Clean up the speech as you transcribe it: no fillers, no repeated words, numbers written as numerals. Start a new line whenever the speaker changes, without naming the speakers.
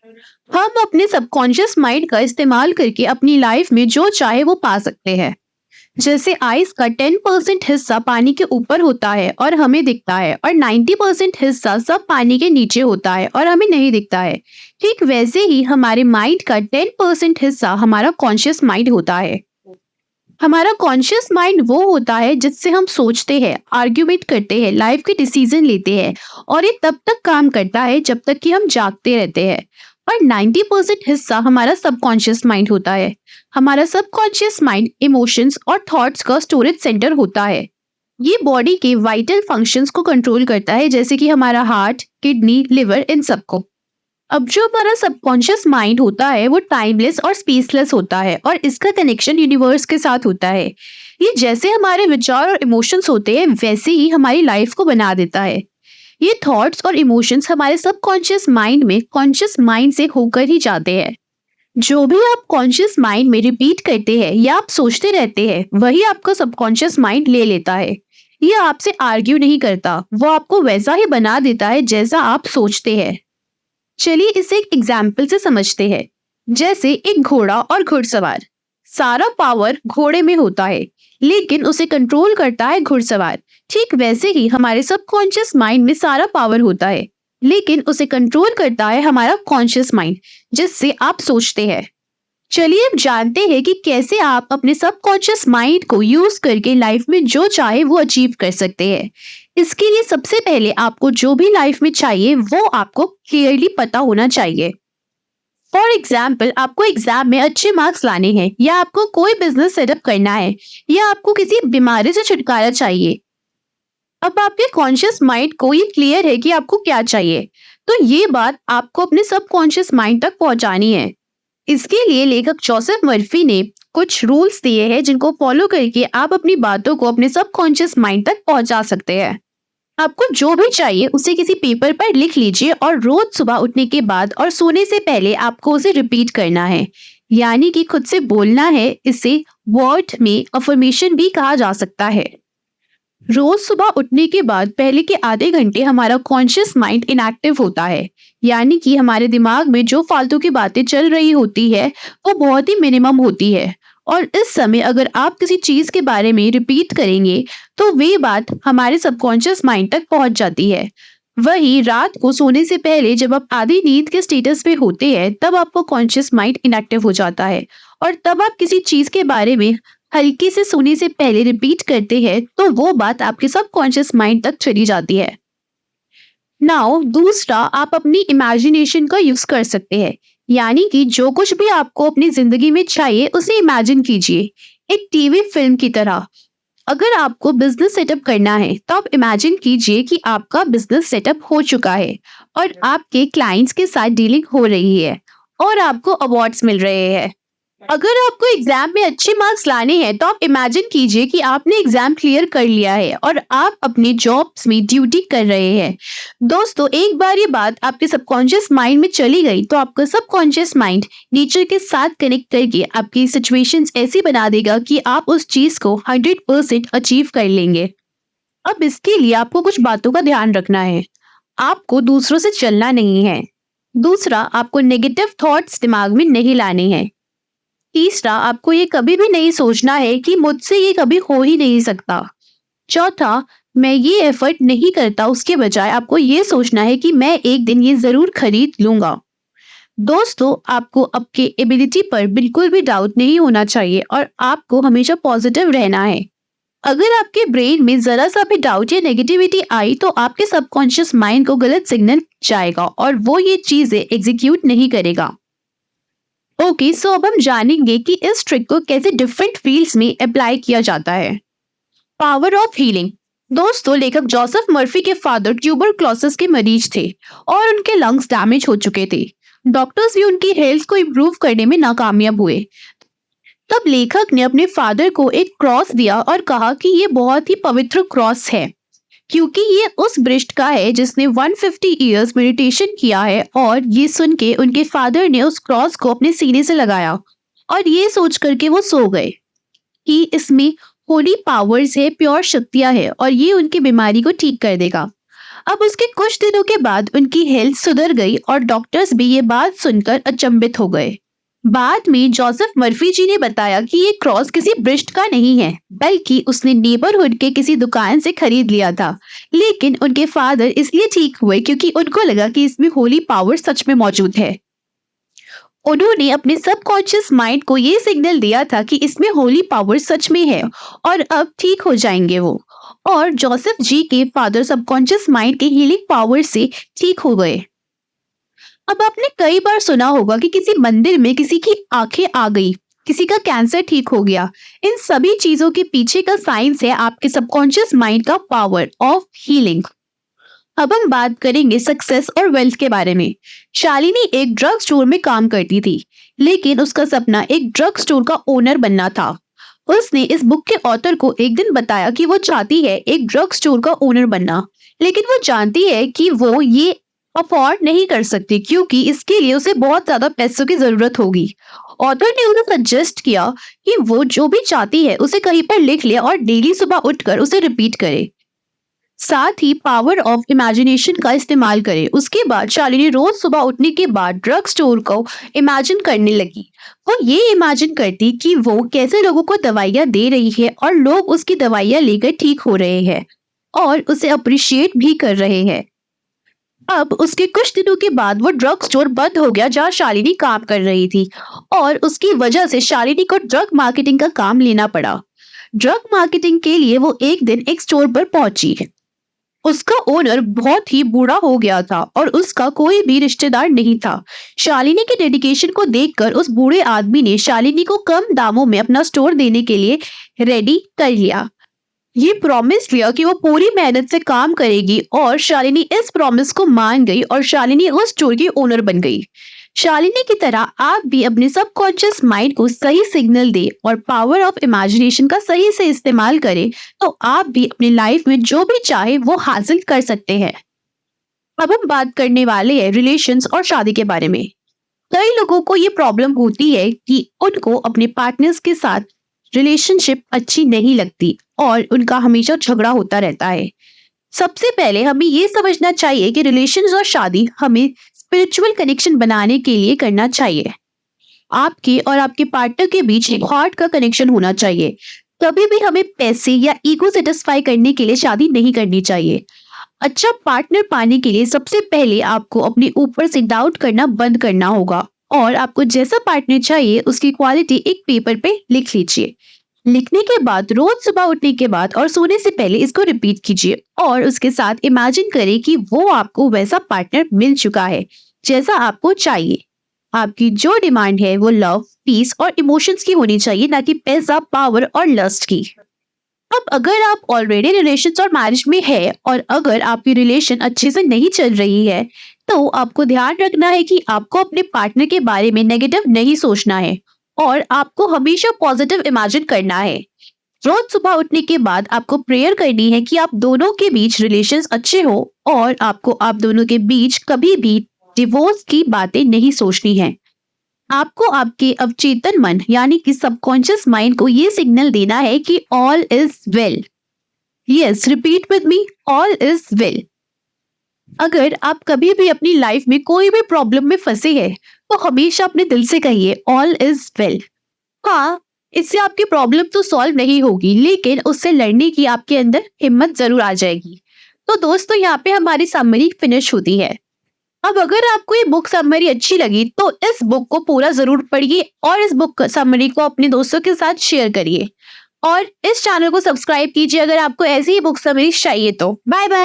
हम अपने subconscious mind का इस्तेमाल करके अपनी लाइफ में जो चाहे वो पा सकते हैं। जैसे आइस का 10% हिस्सा पानी के ऊपर होता है और हमें दिखता है, और 90% हिस्सा सब पानी के नीचे होता है और हमें नहीं दिखता है। ठीक वैसे ही हमारे माइंड का 10% हिस्सा हमारा कॉन्शियस माइंड होता है। हमारा कॉन्शियस माइंड वो होता है जिससे हम सोचते हैं, आर्ग्यूमेंट करते हैं, लाइफ के डिसीजन लेते हैं, और ये तब तक काम करता है जब तक कि हम जागते रहते हैं। और 90% हिस्सा हमारा सबकॉन्शियस माइंड होता है। हमारा सबकॉन्शियस माइंड इमोशंस और थॉट्स का स्टोरेज सेंटर होता है। ये बॉडी के वाइटल फंक्शंस को कंट्रोल करता है, जैसे कि हमारा हार्ट, किडनी, लिवर, इन सबको। अब जो हमारा सबकॉन्शियस माइंड होता है वो टाइमलेस और स्पेसलेस होता है, और इसका कनेक्शन यूनिवर्स के साथ होता है। ये जैसे हमारे विचार और इमोशंस होते हैं वैसे ही हमारी लाइफ को बना देता है। ये थॉट्स और इमोशंस हमारे सबकॉन्शियस माइंड में कॉन्शियस माइंड से होकर ही जाते हैं। जो भी आप कॉन्शियस माइंड में रिपीट करते हैं या आप सोचते रहते हैं, वही आपका सबकॉन्शियस माइंड ले लेता है। ये आपसे आर्ग्यू नहीं करता, वो आपको वैसा ही बना देता है जैसा आप सोचते हैं। चलिए इसे एक एग्जाम्पल से समझते हैं। जैसे एक घोड़ा और घुड़सवार। सारा पावर घोड़े में होता है, लेकिन उसे कंट्रोल करता है घुड़सवार। ठीक वैसे ही हमारे सबकॉन्शियस माइंड में सारा पावर होता है, लेकिन उसे कंट्रोल करता है हमारा कॉन्शियस माइंड, जिससे आप सोचते हैं। चलिए अब जानते हैं कि कैसे आप अपने सबकॉन्शियस माइंड को यूज करके लाइफ में जो चाहे वो अचीव कर सकते हैं। इसके लिए सबसे पहले आपको जो भी लाइफ में चाहिए वो आपको क्लियरली पता होना चाहिए। फॉर एग्जाम्पल, आपको एग्जाम में अच्छे मार्क्स लाने हैं, या आपको कोई बिजनेस सेटअप करना है, या आपको किसी बीमारी से छुटकारा चाहिए। अब आपके कॉन्शियस माइंड को ये क्लियर है कि आपको क्या चाहिए, तो ये बात आपको अपने सबकॉन्शियस माइंड तक पहुंचानी है। इसके लिए लेखक जोसेफ मर्फी ने कुछ रूल्स दिए हैं जिनको फॉलो करके आप अपनी बातों को अपने सबकॉन्शियस माइंड तक पहुंचा सकते हैं। आपको जो भी चाहिए उसे किसी पेपर पर लिख लीजिए, और रोज सुबह उठने के बाद और सोने से पहले आपको उसे रिपीट करना है, यानी कि खुद से बोलना है। इसे वर्ड में अफर्मेशन भी कहा जा सकता है। रोज सुबह उठने के बाद पहले के आधे घंटे हमारा कॉन्शियस माइंड इनएक्टिव होता है, यानी कि हमारे दिमाग में जो फालतू की बातें चल रही होती है वो बहुत ही मिनिमम होती है। और इस समय अगर आप किसी चीज के बारे में रिपीट करेंगे तो वे बात हमारे सबकॉन्शियस माइंड तक पहुंच जाती है। वही रात को सोने से पहले जब आप आधी नींद के स्टेटस पे होते हैं तब आपका कॉन्शियस माइंड इनएक्टिव हो जाता है, और तब आप किसी चीज के बारे में हल्के से सोने से पहले रिपीट करते हैं तो वो बात आपके सबकॉन्शियस माइंड तक चली जाती है। नाउ दूसरा, आप अपनी इमेजिनेशन का यूज कर सकते हैं, यानी कि जो कुछ भी आपको अपनी जिंदगी में चाहिए उसे इमेजिन कीजिए, एक टीवी फिल्म की तरह। अगर आपको बिजनेस सेटअप करना है तो आप इमेजिन कीजिए कि आपका बिजनेस सेटअप हो चुका है, और आपके क्लाइंट्स के साथ डीलिंग हो रही है, और आपको अवार्ड्स मिल रहे हैं। अगर आपको एग्जाम में अच्छे मार्क्स लाने हैं तो आप इमेजिन कीजिए कि आपने एग्जाम क्लियर कर लिया है और आप अपने जॉब्स में ड्यूटी कर रहे हैं। दोस्तों, एक बार ये बात आपके सबकॉन्शियस माइंड में चली गई तो आपका सबकॉन्शियस माइंड नेचर के साथ कनेक्ट करके आपकी सिचुएशंस ऐसी बना देगा कि आप उस चीज को 100% अचीव कर लेंगे। अब इसके लिए आपको कुछ बातों का ध्यान रखना है। आपको दूसरों से चलना नहीं है। दूसरा, आपको नेगेटिव थॉट्स दिमाग में नहीं लाने हैं। तीसरा, आपको ये कभी भी नहीं सोचना है कि मुझसे ये कभी हो ही नहीं सकता। चौथा, मैं ये एफर्ट नहीं करता, उसके बजाय आपको ये सोचना है कि मैं एक दिन ये जरूर खरीद लूंगा। दोस्तों, आपको आपके एबिलिटी पर बिल्कुल भी डाउट नहीं होना चाहिए, और आपको हमेशा पॉजिटिव रहना है। अगर आपके ब्रेन में जरा सा भी डाउट या नेगेटिविटी आई तो आपके सबकॉन्शियस माइंड को गलत सिग्नल जाएगा और वो ये चीजें एग्जीक्यूट नहीं करेगा। ओके, सो अब हम जानेंगे कि इस ट्रिक को कैसे डिफरेंट फील्ड्स में अप्लाई किया जाता है। Power of healing. दोस्तों, लेखक जोसेफ मर्फी के फादर ट्यूबरक्लोसिस के मरीज थे और उनके लंग्स डैमेज हो चुके थे। डॉक्टर्स भी उनकी हेल्थ को इम्प्रूव करने में नाकामयाब हुए। तब लेखक ने अपने फादर को एक क्रॉस दिया और कहा कि ये बहुत ही पवित्र क्रॉस है, क्योंकि ये उस ब्रिस्ट का है जिसने 150 इयर्स मेडिटेशन किया है। और ये सुन के उनके फादर ने उस क्रॉस को अपने सीने से लगाया, और ये सोच करके वो सो गए कि इसमें होली पावर्स है, प्योर शक्तियां है, और ये उनकी बीमारी को ठीक कर देगा। अब उसके कुछ दिनों के बाद उनकी हेल्थ सुधर गई और डॉक्टर्स भी ये बात सुनकर अचंभित हो गए। बाद में जोसेफ मर्फी जी ने बताया कि ये क्रॉस किसी ब्रिस्ट का नहीं है, बल्कि उसने नेबरहुड के किसी दुकान से खरीद लिया था। लेकिन उनके फादर इसलिए ठीक हुए क्योंकि उनको लगा कि इसमें होली पावर सच में मौजूद है। उन्होंने अपने सबकॉन्शियस माइंड को ये सिग्नल दिया था कि इसमें होली पावर सच में है और अब ठीक हो जाएंगे वो। और जोसेफ जी के फादर सबकॉन्शियस माइंड के हीलिंग पावर से ठीक हो गए। अब आपने कई बार सुना होगा कि किसी मंदिर में किसी की आंखें आ गई, किसी का कैंसर ठीक हो गया। इन सभी चीजों के पीछे का साइंस है आपके सबकॉन्शियस माइंड का पावर ऑफ हीलिंग। अब हम बात करेंगे सक्सेस और वेल्थ के बारे में। शालिनी एक ड्रग स्टोर में काम करती थी, लेकिन उसका सपना एक ड्रग स्टोर का ओनर बनना था। उसने इस बुक के ऑथर को एक दिन बताया कि वो चाहती है एक ड्रग स्टोर का ओनर बनना, लेकिन वो जानती है कि वो ये अफोर्ड नहीं कर सकती क्योंकि इसके लिए उसे बहुत ज्यादा पैसों की जरूरत होगी। ऑथर ने उन्हें सजेस्ट किया कि वो जो भी चाहती है उसे कहीं पर लिख ले और डेली सुबह उठकर उसे रिपीट करे। साथ ही पावर ऑफ इमेजिनेशन का इस्तेमाल करें। उसके बाद शालिनी रोज सुबह उठने के बाद ड्रग स्टोर को इमेजिन करने लगी। वो ये इमेजिन करती कि वो कैसे लोगों को दवाइयाँ दे रही है और लोग उसकी दवाइयाँ लेकर ठीक हो रहे हैं और उसे अप्रिशिएट भी कर रहे हैं। अब उसके कुछ दिनों के बाद वो ड्रग स्टोर बंद हो गया जहाँ शालिनी काम कर रही थी और उसकी वजह से शालिनी को ड्रग मार्केटिंग का काम लेना पड़ा। ड्रग मार्केटिंग के लिए वो एक दिन एक स्टोर पर पहुंची। उसका ओनर बहुत ही बूढ़ा हो गया था और उसका कोई भी रिश्तेदार नहीं था। शालिनी के डेडिकेशन को देखकर उस बूढ़े आदमी ने शालिनी को कम दामों में अपना स्टोर देने के लिए रेडी कर लिया। ये प्रॉमिस लिया कि वो पूरी मेहनत से काम करेगी और शालिनी इस प्रॉमिस को मान गई और शालिनी उस स्टोर की ओनर बन गई। शालिनी की तरह आप भी अपने सबकॉन्शियस माइंड को सही सिग्नल दें और पावर ऑफ इमेजिनेशन का सही से इस्तेमाल करें, तो आप भी अपनी लाइफ में जो भी चाहे वो हासिल कर सकते हैं। अब हम बात करने वाले हैं रिलेशंस और शादी के बारे में। कई लोगों को ये प्रॉब्लम होती है कि उनको अपने पार्टनर्स के साथ रिलेशनशिप अच्छी नहीं लगती और उनका हमेशा झगड़ा होता रहता है। सबसे पहले हमें ये समझना चाहिए कि रिलेशंस और शादी हमें स्पिरिचुअल कनेक्शन बनाने के लिए करना चाहिए। आपके और आपके पार्टनर के बीच एक हार्ट का कनेक्शन होना चाहिए। कभी भी हमें पैसे या ईगो सेटिस्फाई करने के लिए शादी नहीं करनी चाहिए। अच्छा पार्टनर पाने के लिए सबसे पहले आपको अपने ऊपर से डाउट करना बंद करना होगा और आपको जैसा पार्टनर चाहिए उसकी क्वालिटी एक पेपर पे लिख लीजिए। लिखने के बाद रोज सुबह उठने के बाद और सोने से पहले इसको रिपीट कीजिए और उसके साथ इमेजिन करें कि वो आपको वैसा पार्टनर मिल चुका है जैसा आपको चाहिए। आपकी जो डिमांड है वो लव, पीस और इमोशंस की होनी चाहिए, ना कि पैसा, पावर और लस्ट की। अब अगर आप ऑलरेडी रिलेशंस और मैरिज में है और अगर आपकी रिलेशन अच्छे से नहीं चल रही है, तो आपको ध्यान रखना है कि आपको अपने पार्टनर के बारे में नेगेटिव नहीं सोचना है और आपको हमेशा पॉजिटिव इमेजिन करना है। रोज सुबह उठने के बाद आपको प्रेयर करनी है कि आप दोनों के बीच रिलेशंस अच्छे हो और आपको आप दोनों के बीच कभी भी डिवोर्स की बातें नहीं सोचनी है। आपको आपके अवचेतन मन यानी कि सबकॉन्शियस माइंड को ये सिग्नल देना है कि all is well. Yes, repeat with me, all is well. अगर आप कभी भी अपनी लाइफ में कोई भी प्रॉब्लम में फंसे हैं, तो हमेशा अपने दिल से कहिए ऑल इज वेल। हाँ, इससे आपकी प्रॉब्लम तो सॉल्व नहीं होगी, लेकिन उससे लड़ने की आपके अंदर हिम्मत जरूर आ जाएगी। तो दोस्तों, यहाँ पे हमारी समरी फिनिश होती है। अब अगर आपको ये बुक समरी अच्छी लगी तो इस बुक को पूरा जरूर पढ़िए और इस बुक समरी को अपने दोस्तों के साथ शेयर करिए और इस चैनल को सब्सक्राइब कीजिए अगर आपको ऐसी ही बुक समरी चाहिए तो। Bye bye.